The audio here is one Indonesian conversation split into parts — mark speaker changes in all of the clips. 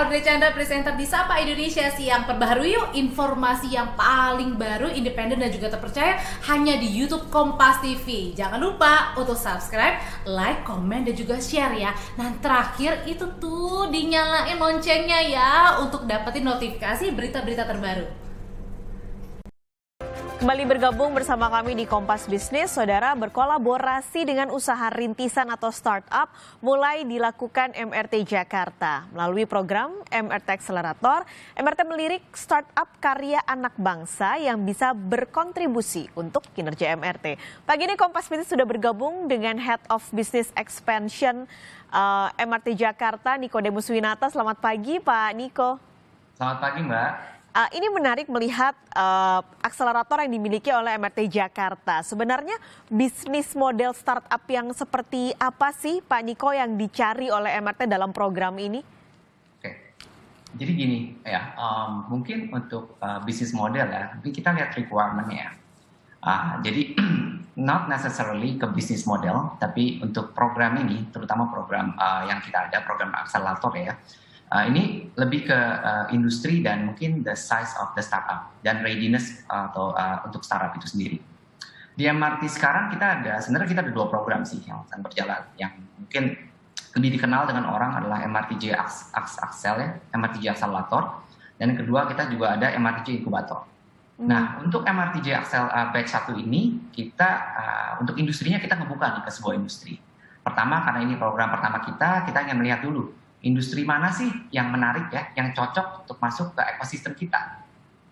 Speaker 1: Audrey Chandra, presenter di Sapa Indonesia Siang. Perbaharui yuk informasi yang paling baru, independen dan juga terpercaya hanya di YouTube Kompas TV. Jangan lupa untuk subscribe, like, komen, dan juga share ya. Nah terakhir itu tuh dinyalain loncengnya ya untuk dapetin notifikasi berita-berita terbaru.
Speaker 2: Kembali bergabung bersama kami di Kompas Bisnis, saudara. Berkolaborasi dengan usaha rintisan atau startup mulai dilakukan MRT Jakarta. Melalui program MRT Accelerator, MRT melirik startup karya anak bangsa yang bisa berkontribusi untuk kinerja MRT. Pagi ini Kompas Bisnis sudah bergabung dengan Head of Business Expansion MRT Jakarta, Nikodemus Winata. Selamat pagi Pak Niko.
Speaker 3: Selamat pagi Mbak.
Speaker 2: Ini menarik melihat akselerator yang dimiliki oleh MRT Jakarta. Sebenarnya bisnis model startup yang seperti apa sih Pak Niko yang dicari oleh MRT dalam program ini?
Speaker 3: Oke, jadi gini ya, mungkin untuk bisnis model ya, mungkin kita lihat requirement-nya. Jadi not necessarily ke bisnis model, tapi untuk program ini, terutama program yang kita ada, program akselerator ya. Ini lebih ke industri dan mungkin the size of the startup dan readiness atau untuk startup itu sendiri. Di MRT sekarang sebenarnya kita ada dua program sih yang sedang berjalan. Yang mungkin lebih dikenal dengan orang adalah MRTJ Axel ya, MRTJ Accelerator. Dan yang kedua kita juga ada MRTJ Incubator. Nah untuk MRTJ Axel batch 1 ini kita untuk industrinya kita ngebuka nih ke sebuah industri. Pertama karena ini program pertama kita ingin melihat dulu industri mana sih yang menarik ya, yang cocok untuk masuk ke ekosistem kita.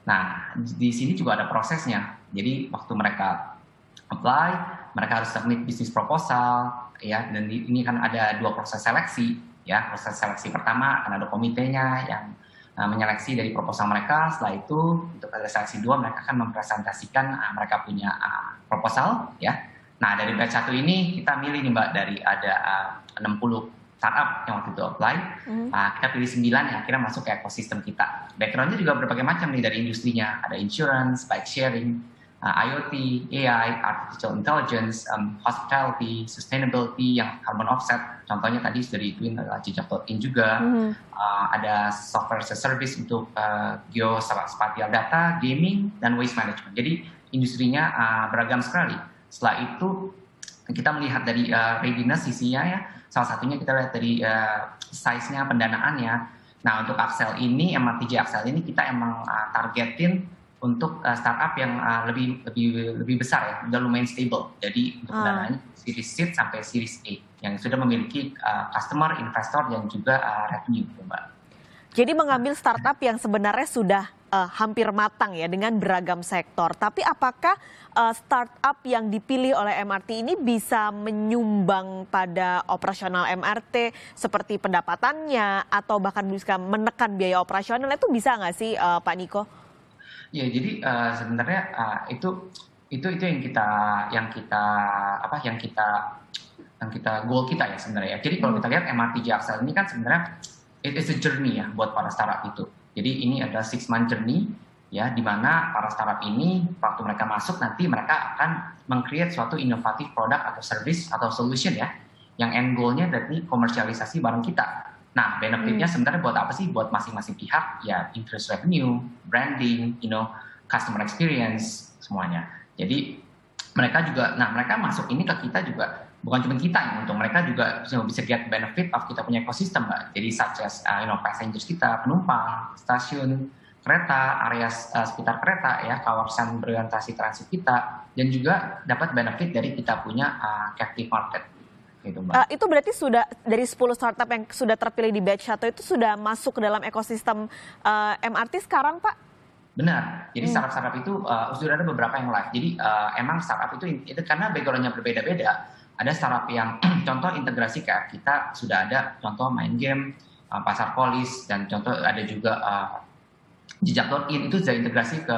Speaker 3: Nah, di sini juga ada prosesnya. Jadi waktu mereka apply, mereka harus submit bisnis proposal, ya. Dan ini kan ada dua proses seleksi, ya. Proses seleksi pertama kan ada komitenya yang menyeleksi dari proposal mereka. Setelah itu untuk ada seleksi 2 mereka akan mempresentasikan mereka punya proposal, ya. Nah dari batch 1 ini kita milih nih Mbak dari ada 60 startup yang waktu itu apply, kita pilih 9 yang akhirnya masuk ke ekosistem kita. Backgroundnya juga berbagai macam nih dari industrinya, ada insurance, bike sharing, IoT, AI, artificial intelligence, hospitality, sustainability, yang carbon offset. Contohnya tadi sudah diituin adalah jejak.in juga, ada software as a service untuk geospatial data, gaming, dan waste management. Jadi industrinya beragam sekali. Setelah itu kita melihat dari readiness sisinya ya. Salah satunya kita lihat dari size-nya, pendanaannya. Nah untuk Axel ini, MRTJ Axel ini kita emang targetin untuk startup yang lebih besar ya, udah lumayan stable. Jadi untuk pendanaannya series seed sampai series A yang sudah memiliki customer, investor dan juga revenue, Mbak.
Speaker 2: Jadi mengambil startup yang sebenarnya sudah hampir matang ya dengan beragam sektor. Tapi apakah startup yang dipilih oleh MRT ini bisa menyumbang pada operasional MRT seperti pendapatannya atau bahkan bisa menekan biaya operasional, itu bisa nggak sih Pak Niko?
Speaker 3: Ya jadi sebenarnya itu yang kita goal kita ya sebenarnya. Jadi kalau kita lihat MRT Jaksel ini kan sebenarnya it is a journey ya buat para startup itu. Jadi ini adalah 6-month journey ya, di mana para startup ini waktu mereka masuk nanti mereka akan meng-create suatu inovatif produk atau service atau solution ya, yang end goal-nya dari komersialisasi barang kita. Nah benefitnya sebenarnya buat apa sih? Buat masing-masing pihak ya, increase revenue, branding, customer experience semuanya. Jadi mereka masuk ini ke kita juga. Bukan cuma kita yang untung, mereka juga bisa get benefit of kita punya ekosistem, Mbak. Jadi such as passengers kita, penumpang, stasiun, kereta, area sekitar kereta ya, kawasan berorientasi transit kita, dan juga dapat benefit dari kita punya captive market. Gitu, Mbak.
Speaker 2: Itu berarti sudah dari 10 startup yang sudah terpilih di batch 1 itu sudah masuk ke dalam ekosistem MRT sekarang, Pak?
Speaker 3: Benar. Jadi startup itu sudah ada beberapa yang live. Jadi emang startup itu karena background-nya berbeda-beda. Ada startup yang contoh integrasi kayak kita sudah ada contoh main game, pasar polis, dan contoh ada juga jejak.in itu sudah integrasi ke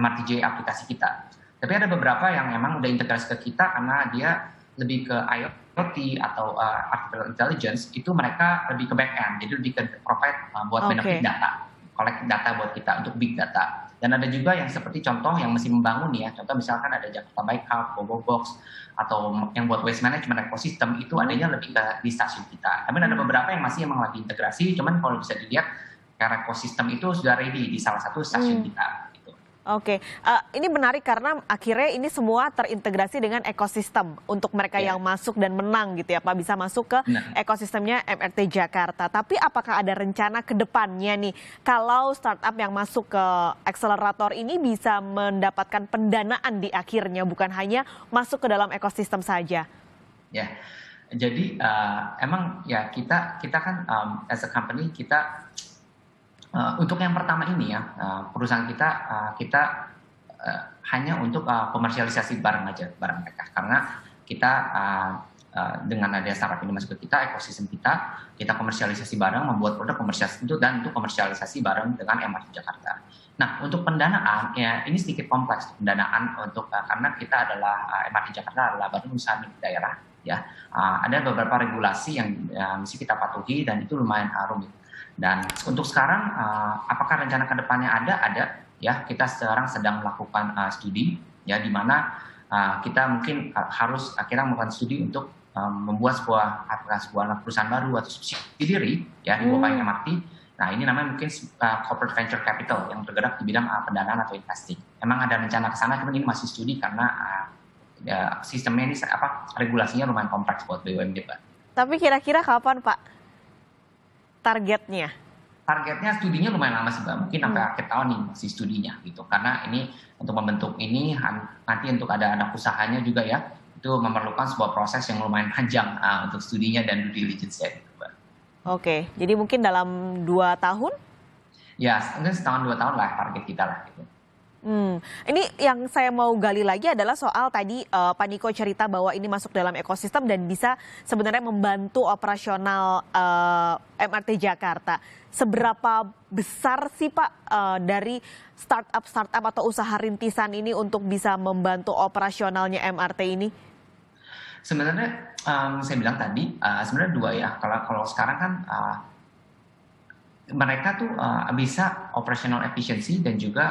Speaker 3: MRTJ aplikasi kita. Tapi ada beberapa yang memang udah integrasi ke kita karena dia lebih ke IoT atau artificial intelligence, itu mereka lebih ke back end, jadi lebih ke provide buat benefit data. collect data buat kita untuk big data. Dan ada juga yang seperti contoh yang masih membangun ya, contoh misalkan ada Jakarta Bike Hub, Bobo Box, atau yang buat waste management ekosistem itu adanya lebih di stasiun kita. Tapi ada beberapa yang masih emang lagi integrasi, cuman kalau bisa dilihat karena ekosistem itu sudah ready di salah satu stasiun kita. Gitu.
Speaker 2: Oke, ini menarik karena akhirnya ini semua terintegrasi dengan ekosistem untuk mereka yang masuk dan menang gitu ya Pak, bisa masuk ke ekosistemnya MRT Jakarta. Tapi apakah ada rencana ke depannya nih kalau startup yang masuk ke akselerator ini bisa mendapatkan pendanaan di akhirnya, bukan hanya masuk ke dalam ekosistem saja?
Speaker 3: Ya, jadi emang ya kita kan as a company kita untuk yang pertama ini ya, perusahaan kita hanya untuk komersialisasi barang mereka, karena kita dengan ada startup ini masuk ke kita, ekosistem kita komersialisasi barang, membuat produk komersialisasi itu dan untuk komersialisasi barang dengan MRT Jakarta. Nah, untuk pendanaan ya ini sedikit kompleks pendanaan untuk karena kita adalah MRT Jakarta adalah badan usaha milik daerah ya. Ada beberapa regulasi yang mesti kita patuhi dan itu lumayan rumit. Dan untuk sekarang, apakah rencana ke depannya ada ya, kita sekarang sedang melakukan studi ya, di mana kita mungkin harus akhirnya melakukan studi untuk membuat sebuah perusahaan baru atau subsidiary ya di bawah MRT. Nah ini namanya mungkin corporate venture capital yang bergerak di bidang pendanaan atau investing. Emang ada rencana ke sana, cuman ini masih studi karena sistemnya ini regulasinya lumayan kompleks buat BUMD, Pak.
Speaker 2: Tapi kira-kira kapan Pak targetnya?
Speaker 3: Targetnya studinya lumayan lama sih Mbak, mungkin sampai akhir tahun nih masih studinya gitu, karena ini untuk membentuk ini nanti untuk ada anak usahanya juga ya, itu memerlukan sebuah proses yang lumayan panjang untuk studinya dan due diligence-nya gitu Mbak.
Speaker 2: Oke, jadi mungkin dalam 2 tahun?
Speaker 3: Ya, mungkin setahun 2 tahun lah target kita lah gitu.
Speaker 2: Ini yang saya mau gali lagi adalah soal tadi Pak Niko cerita bahwa ini masuk dalam ekosistem dan bisa sebenarnya membantu operasional MRT Jakarta. Seberapa besar sih Pak dari startup atau usaha rintisan ini untuk bisa membantu operasionalnya MRT ini?
Speaker 3: Sebenarnya saya bilang tadi sebenarnya 2 ya. Kalau sekarang kan mereka tuh bisa operational efficiency dan juga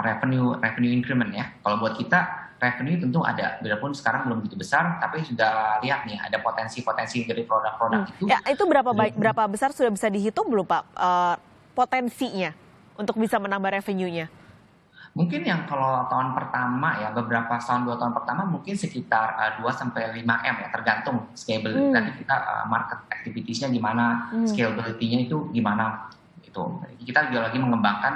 Speaker 3: revenue increment ya. Kalau buat kita revenue tentu ada, walaupun sekarang belum begitu besar, tapi sudah lihat nih ada potensi dari produk-produk itu.
Speaker 2: Ya, itu berapa besar sudah bisa dihitung belum Pak potensinya untuk bisa menambah revenue-nya?
Speaker 3: Mungkin yang kalau tahun pertama ya, beberapa tahun 2 tahun pertama mungkin sekitar 2-5 M ya, tergantung scalability. Nanti kita market activitiesnya gimana, scalability-nya itu gimana gitu. Kita juga lagi mengembangkan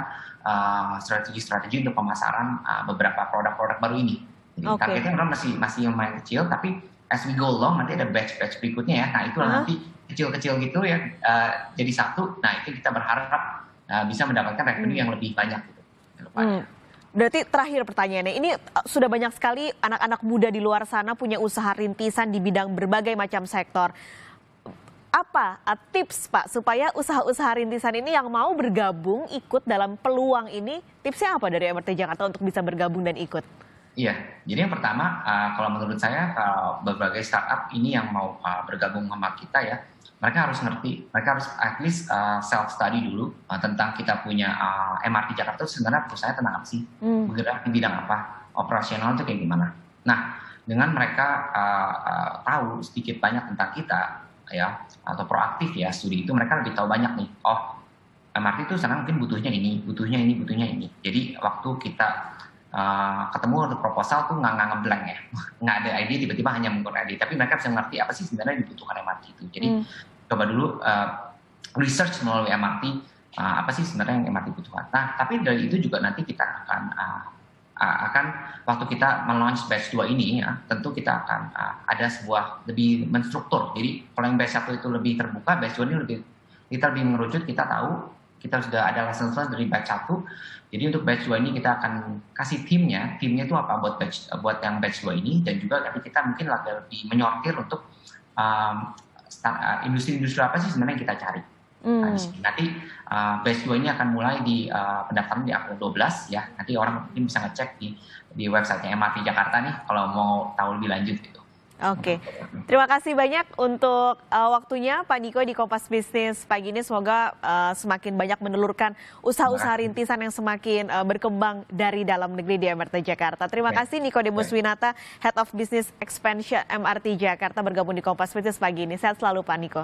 Speaker 3: strategi untuk pemasaran beberapa produk-produk baru ini. Jadi targetnya memang masih lumayan kecil, tapi as we go along nanti ada batch berikutnya ya. Nah itu nanti kecil-kecil gitu ya, jadi satu. Nah itu kita berharap bisa mendapatkan revenue yang lebih banyak gitu ke depannya.
Speaker 2: Berarti terakhir pertanyaannya, ini sudah banyak sekali anak-anak muda di luar sana punya usaha rintisan di bidang berbagai macam sektor. Apa tips Pak supaya usaha-usaha rintisan ini yang mau bergabung ikut dalam peluang ini, tipsnya apa dari MRT Jakarta untuk bisa bergabung dan ikut?
Speaker 3: Iya, jadi yang pertama kalau menurut saya kalau berbagai startup ini yang mau bergabung sama kita ya, mereka harus ngerti, mereka harus at least self study dulu tentang kita punya MRT Jakarta itu sebenarnya perusahaannya tentang apa sih, bergerak di bidang apa, operasional itu kayak gimana. Nah, dengan mereka tahu sedikit banyak tentang kita ya, atau proaktif ya studi itu, mereka lebih tahu banyak nih. Oh, MRT itu sekarang mungkin butuhnya ini. Jadi waktu kita ketemu untuk proposal tuh nggak ngeblank ya, nggak ada ide tiba-tiba hanya menggunakan ide, tapi mereka bisa ngerti apa sih sebenarnya dibutuhkan MRT itu. Jadi coba dulu research melalui MRT apa sih sebenarnya yang MRT butuhkan. Nah tapi dari itu juga nanti kita akan waktu kita meluncur batch 2 ini ya, tentu kita akan ada sebuah lebih menstruktur. Jadi kalau yang batch 1 itu lebih terbuka, batch 2 ini kita lebih mengerucut, kita tahu kita sudah ada lessons learned dari batch 1. Jadi untuk batch 2 ini kita akan kasih timnya itu apa buat yang batch 2 ini, dan juga nanti kita mungkin lebih menyortir untuk industri-industri apa sih sebenarnya yang kita cari. Nah, nanti batch 2 ini akan mulai di pendaftaran di April 12 ya. Nanti orang mungkin bisa ngecek di websitenya MRT Jakarta nih kalau mau tahu lebih lanjut gitu.
Speaker 2: Oke, terima kasih banyak untuk waktunya Pak Niko di Kompas Bisnis pagi ini. Semoga semakin banyak menelurkan usaha-usaha rintisan yang semakin berkembang dari dalam negeri di MRT Jakarta. Terima kasih Nikodemus Winata, Head of Business Expansion MRT Jakarta bergabung di Kompas Bisnis pagi ini. Sehat selalu Pak Niko.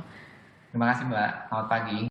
Speaker 3: Terima kasih Mbak, selamat pagi.